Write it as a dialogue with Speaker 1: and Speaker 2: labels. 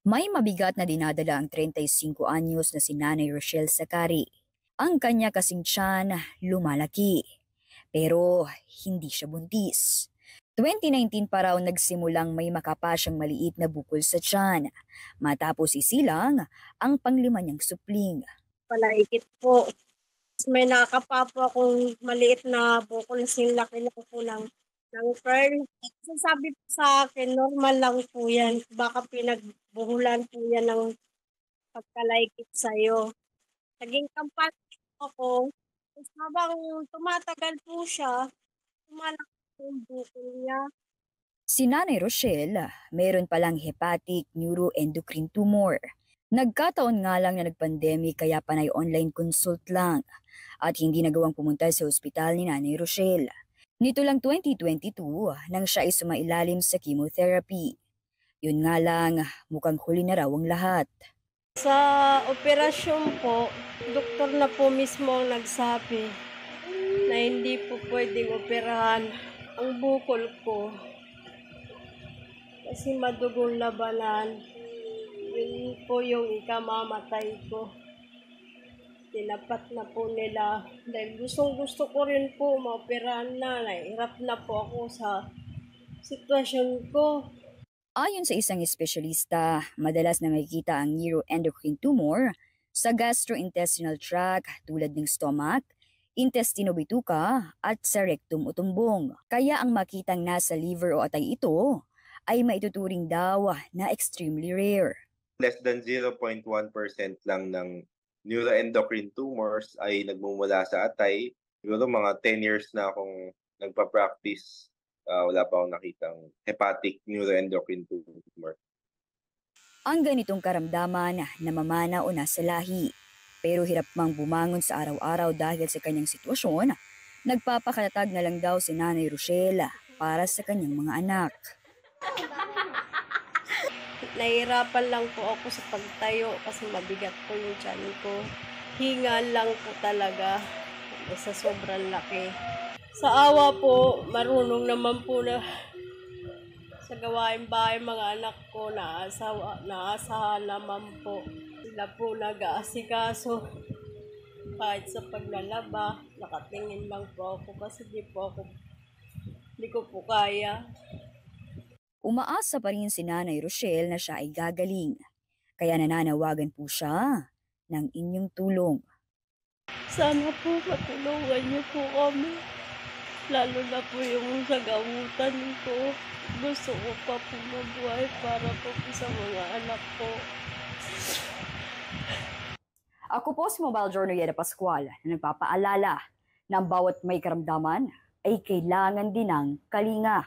Speaker 1: May mabigat na dinadala ang 35 anyos na si Nanay Rochelle Sakari. Ang kanya kasing tiyan lumalaki, pero hindi siya buntis. 2019 pa raw nagsimulang may makapasyang maliit na bukol sa tiyan, matapos isilang ang panglima niyang supling.
Speaker 2: Palaikit po. May nakakapapo akong maliit na bukol kasing laki lang po ng pearl. So sabi po sa akin, normal lang po yan. Baka pinagbuhulan po yan ng pagkalaikit sa'yo. Naging kampante ako. Tapos habang tumatagal po siya, tumalaki po yung bukol niya.
Speaker 1: Si Nanay Rochelle, meron palang hepatic neuroendocrine tumor. Nagkataon nga lang na nagpandemic kaya panay online consult lang at hindi nagawang pumunta sa ospital ni Nanay Rochelle. Nito lang 2022 nang siya ay sumailalim sa chemotherapy. Yun nga lang, mukhang huli na raw ang lahat.
Speaker 2: Sa operasyon po, doktor na po mismo ang nagsabi na hindi po pwedeng operahan ang bukol ko. Kasi madugong labanan, yun po yung ikamamatay ko. Tinapat na po nila. Dahil gusto ko rin po maoperahan na. Nahirap na po ako sa sitwasyon ko.
Speaker 1: Ayon sa isang espesyalista, madalas na makikita ang neuroendocrine tumor sa gastrointestinal tract tulad ng stomach, intestino bituka at sa rectum o tumbong. Kaya ang makitang nasa liver o atay ito ay maituturing daw na extremely rare.
Speaker 3: Less than 0.1% lang ng neuroendocrine tumors ay nagmumula sa atay. Siguro mga 10 years na akong nagpa-practice. Wala pa akong nakitang hepatic neuroendocrine tumor.
Speaker 1: Ang ganitong karamdaman namamana o nasa lahi, pero hirap mang bumangon sa araw-araw dahil sa kanyang sitwasyon, nagpapakatatag na lang daw si Nanay Rochelle para sa kanyang mga anak.
Speaker 2: Nahirapan lang po ako sa pagtayo kasi mabigat po yung tiyan ko. Hinga lang po talaga sa sobrang laki. Sa awa po, marunong naman po na sa gawain bahay mga anak ko, naasahan naman po. Sila po nag-aasikaso. Kahit sa paglalaba, nakatingin lang po ako kasi di ko po kaya.
Speaker 1: Umaasa pa rin si Nanay Rochelle na siya ay gagaling, kaya nananawagan po siya ng inyong tulong.
Speaker 2: Sana po matulungan niyo po kami. Lalo na po yung sa gamutan ko. Gusto ko pa po mabuhay para po sa mga anak ko.
Speaker 1: Ako po si Mobile Journal Yeda Pascual na nagpapaalala na ang bawat may karamdaman ay kailangan din ng kalinga.